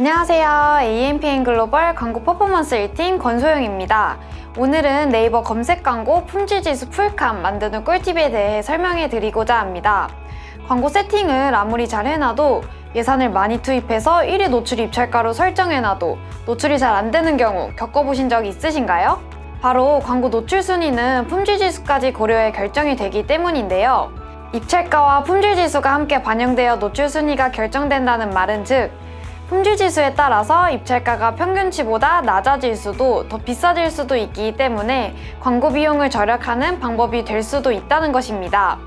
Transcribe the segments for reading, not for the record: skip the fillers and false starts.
안녕하세요. AMPN 글로벌 광고 퍼포먼스 1팀 권소영입니다. 오늘은 네이버 검색 광고 품질지수 풀캄 만드는 꿀팁에 대해 설명해 드리고자 합니다. 광고 세팅을 아무리 잘 해놔도 예산을 많이 투입해서 1위 노출 입찰가로 설정해놔도 노출이 잘 안 되는 경우 겪어보신 적 있으신가요? 바로 광고 노출 순위는 품질지수까지 고려해 결정이 되기 때문인데요. 입찰가와 품질지수가 함께 반영되어 노출 순위가 결정된다는 말은 즉 품질지수에 따라서 입찰가가 평균치보다 낮아질 수도 더 비싸질 수도 있기 때문에 광고 비용을 절약하는 방법이 될 수도 있다는 것입니다.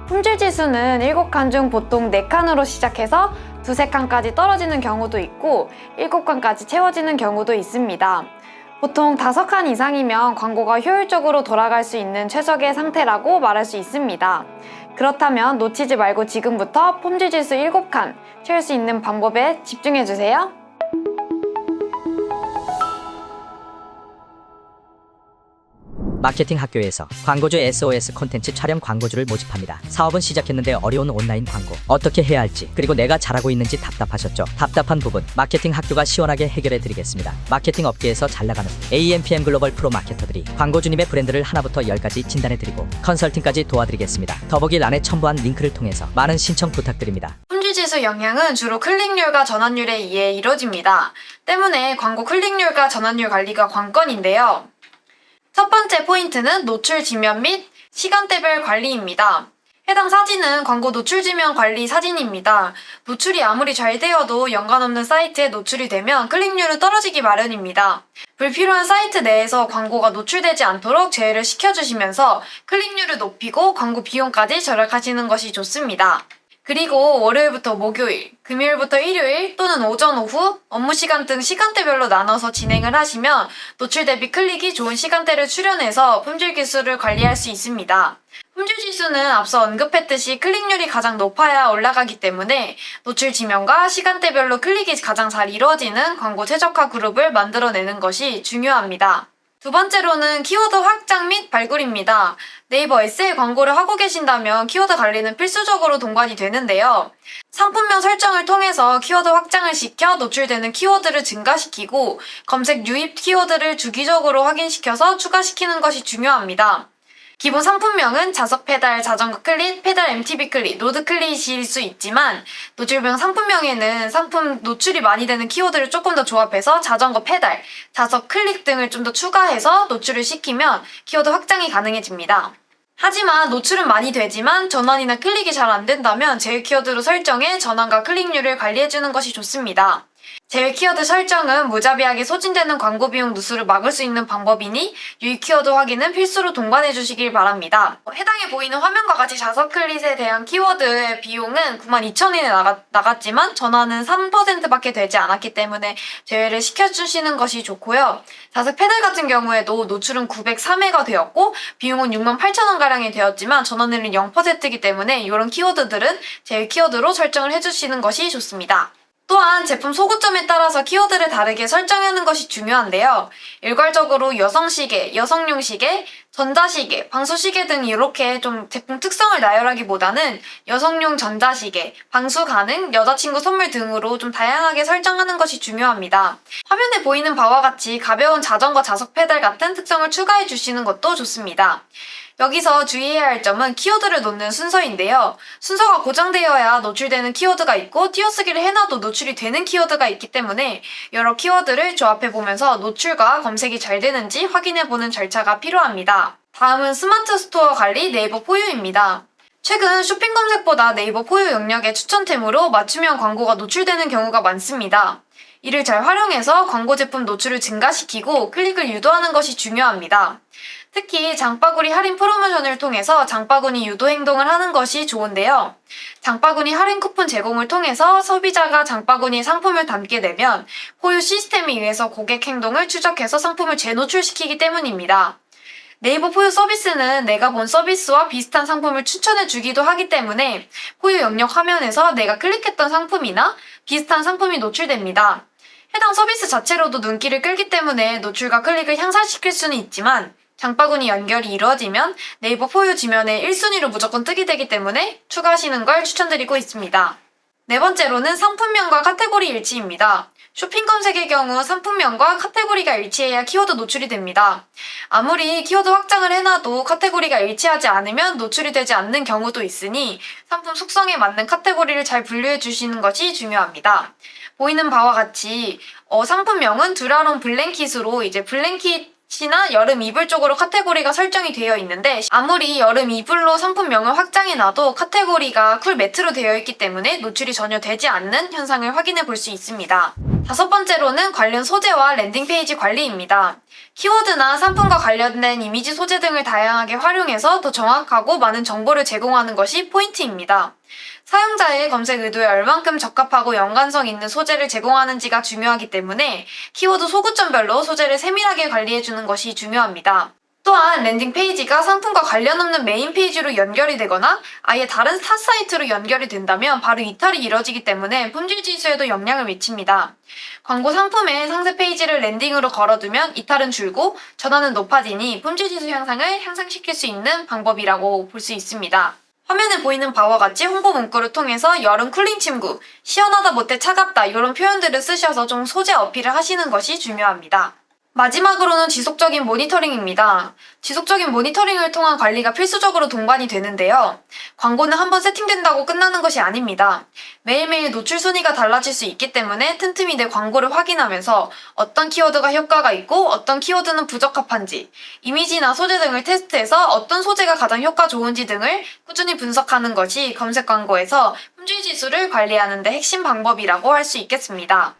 품질지수는 7칸 중 보통 4칸으로 시작해서 2~3칸까지 떨어지는 경우도 있고 7칸까지 채워지는 경우도 있습니다. 보통 5칸 이상이면 광고가 효율적으로 돌아갈 수 있는 최적의 상태라고 말할 수 있습니다. 그렇다면 놓치지 말고 지금부터 품질지수 7칸 채울 수 있는 방법에 집중해주세요. 마케팅 학교에서 광고주 SOS 콘텐츠 촬영 광고주를 모집합니다. 사업은 시작했는데 어려운 온라인 광고 어떻게 해야 할지 그리고 내가 잘하고 있는지 답답하셨죠? 답답한 부분 마케팅 학교가 시원하게 해결해 드리겠습니다. 마케팅 업계에서 잘나가는 AMPM 글로벌 프로 마케터들이 광고주님의 브랜드를 하나부터 10까지 진단해 드리고 컨설팅까지 도와드리겠습니다. 더보기란에 첨부한 링크를 통해서 많은 신청 부탁드립니다. 품질지수 영향은 주로 클릭률과 전환율에 의해 이루어집니다. 때문에 광고 클릭률과 전환율 관리가 관건인데요. 첫 번째 포인트는 노출 지면 및 시간대별 관리입니다. 해당 사진은 광고 노출 지면 관리 사진입니다. 노출이 아무리 잘 되어도 연관 없는 사이트에 노출이 되면 클릭률은 떨어지기 마련입니다. 불필요한 사이트 내에서 광고가 노출되지 않도록 제외를 시켜주시면서 클릭률을 높이고 광고 비용까지 절약하시는 것이 좋습니다. 그리고 월요일부터 목요일, 금요일부터 일요일 또는 오전, 오후, 업무 시간 등 시간대별로 나눠서 진행을 하시면 노출 대비 클릭이 좋은 시간대를 추려내서 품질 기술을 관리할 수 있습니다. 품질 지수는 앞서 언급했듯이 클릭률이 가장 높아야 올라가기 때문에 노출 지면과 시간대별로 클릭이 가장 잘 이루어지는 광고 최적화 그룹을 만들어내는 것이 중요합니다. 두 번째로는 키워드 확장 및 발굴입니다. 네이버 SL 광고를 하고 계신다면 키워드 관리는 필수적으로 동반이 되는데요. 상품명 설정을 통해서 키워드 확장을 시켜 노출되는 키워드를 증가시키고 검색 유입 키워드를 주기적으로 확인시켜서 추가시키는 것이 중요합니다. 기본 상품명은 자석 페달, 자전거 클릿, 페달 MTB 클릿, 로드 클릿일 수 있지만 노출명 상품명에는 상품 노출이 많이 되는 키워드를 조금 더 조합해서 자전거 페달, 자석 클릿 등을 좀 더 추가해서 노출을 시키면 키워드 확장이 가능해집니다. 하지만 노출은 많이 되지만 전환이나 클릭이 잘 안 된다면 제외 키워드로 설정해 전환과 클릭률을 관리해주는 것이 좋습니다. 제외 키워드 설정은 무자비하게 소진되는 광고 비용 누수를 막을 수 있는 방법이니 유입 키워드 확인은 필수로 동반해 주시길 바랍니다. 해당해 보이는 화면과 같이 자석 클릿에 대한 키워드의 비용은 92,000원이 나갔지만 전환은 3%밖에 되지 않았기 때문에 제외를 시켜주시는 것이 좋고요. 자석 페달 같은 경우에도 노출은 903회가 되었고 비용은 68,000원가량이 되었지만 전환율은 0%이기 때문에 이런 키워드들은 제외 키워드로 설정을 해주시는 것이 좋습니다. 또한 제품 소구점에 따라서 키워드를 다르게 설정하는 것이 중요한데요. 일괄적으로 여성시계, 여성용 시계, 전자시계, 방수시계 등 이렇게 좀 제품 특성을 나열하기보다는 여성용 전자시계, 방수 가능, 여자친구 선물 등으로 좀 다양하게 설정하는 것이 중요합니다. 화면에 보이는 바와 같이 가벼운 자전거 자석 페달 같은 특성을 추가해 주시는 것도 좋습니다. 여기서 주의해야 할 점은 키워드를 놓는 순서인데요. 순서가 고정되어야 노출되는 키워드가 있고 띄어쓰기를 해놔도 노출이 되는 키워드가 있기 때문에 여러 키워드를 조합해보면서 노출과 검색이 잘 되는지 확인해보는 절차가 필요합니다. 다음은 스마트 스토어 관리 네이버 포유입니다. 최근 쇼핑 검색보다 네이버 포유 영역의 추천템으로 맞춤형 광고가 노출되는 경우가 많습니다. 이를 잘 활용해서 광고 제품 노출을 증가시키고 클릭을 유도하는 것이 중요합니다. 특히 장바구니 할인 프로모션을 통해서 장바구니 유도 행동을 하는 것이 좋은데요. 장바구니 할인 쿠폰 제공을 통해서 소비자가 장바구니에 상품을 담게 되면 포유 시스템에 의해서 고객 행동을 추적해서 상품을 재노출시키기 때문입니다. 네이버 포유 서비스는 내가 본 서비스와 비슷한 상품을 추천해주기도 하기 때문에 포유 영역 화면에서 내가 클릭했던 상품이나 비슷한 상품이 노출됩니다. 해당 서비스 자체로도 눈길을 끌기 때문에 노출과 클릭을 향상시킬 수는 있지만 장바구니 연결이 이루어지면 네이버 포유 지면에 1순위로 무조건 뜨게 되기 때문에 추가하시는 걸 추천드리고 있습니다. 네 번째로는 상품명과 카테고리 일치입니다. 쇼핑 검색의 경우 상품명과 카테고리가 일치해야 키워드 노출이 됩니다. 아무리 키워드 확장을 해놔도 카테고리가 일치하지 않으면 노출이 되지 않는 경우도 있으니 상품 속성에 맞는 카테고리를 잘 분류해 주시는 것이 중요합니다. 보이는 바와 같이 상품명은 듀라롱 블랭킷으로 이제 블랭킷이나 여름 이불 쪽으로 카테고리가 설정이 되어 있는데 아무리 여름 이불로 상품명을 확장해놔도 카테고리가 쿨 매트로 되어 있기 때문에 노출이 전혀 되지 않는 현상을 확인해 볼 수 있습니다. 다섯 번째로는 관련 소재와 랜딩 페이지 관리입니다. 키워드나 상품과 관련된 이미지 소재 등을 다양하게 활용해서 더 정확하고 많은 정보를 제공하는 것이 포인트입니다. 사용자의 검색 의도에 얼만큼 적합하고 연관성 있는 소재를 제공하는지가 중요하기 때문에 키워드 소구점별로 소재를 세밀하게 관리해주는 것이 중요합니다. 또한 랜딩 페이지가 상품과 관련 없는 메인 페이지로 연결이 되거나 아예 다른 타 사이트로 연결이 된다면 바로 이탈이 이뤄지기 때문에 품질 지수에도 영향을 미칩니다. 광고 상품의 상세 페이지를 랜딩으로 걸어두면 이탈은 줄고 전환은 높아지니 품질 지수 향상을 향상시킬 수 있는 방법이라고 볼 수 있습니다. 화면에 보이는 바와 같이 홍보 문구를 통해서 여름 쿨링 침구, 시원하다 못해 차갑다 이런 표현들을 쓰셔서 좀 소재 어필을 하시는 것이 중요합니다. 마지막으로는 지속적인 모니터링입니다. 지속적인 모니터링을 통한 관리가 필수적으로 동반이 되는데요. 광고는 한번 세팅된다고 끝나는 것이 아닙니다. 매일매일 노출 순위가 달라질 수 있기 때문에 틈틈이 내 광고를 확인하면서 어떤 키워드가 효과가 있고 어떤 키워드는 부적합한지, 이미지나 소재 등을 테스트해서 어떤 소재가 가장 효과 좋은지 등을 꾸준히 분석하는 것이 검색 광고에서 품질 지수를 관리하는 데 핵심 방법이라고 할 수 있겠습니다.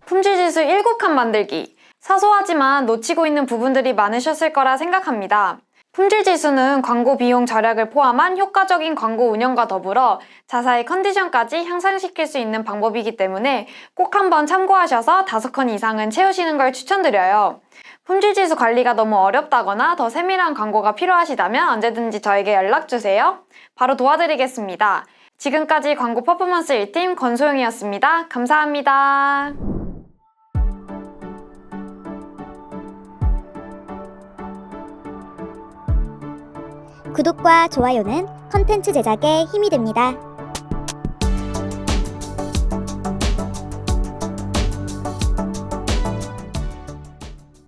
품질 지수 7칸 만들기. 사소하지만 놓치고 있는 부분들이 많으셨을 거라 생각합니다. 품질 지수는 광고 비용 절약을 포함한 효과적인 광고 운영과 더불어 자사의 컨디션까지 향상시킬 수 있는 방법이기 때문에 꼭 한번 참고하셔서 5칸 이상은 채우시는 걸 추천드려요. 품질 지수 관리가 너무 어렵다거나 더 세밀한 광고가 필요하시다면 언제든지 저에게 연락주세요. 바로 도와드리겠습니다. 지금까지 광고 퍼포먼스 1팀 권소영이었습니다. 감사합니다. 구독과 좋아요는 컨텐츠 제작에 힘이 됩니다.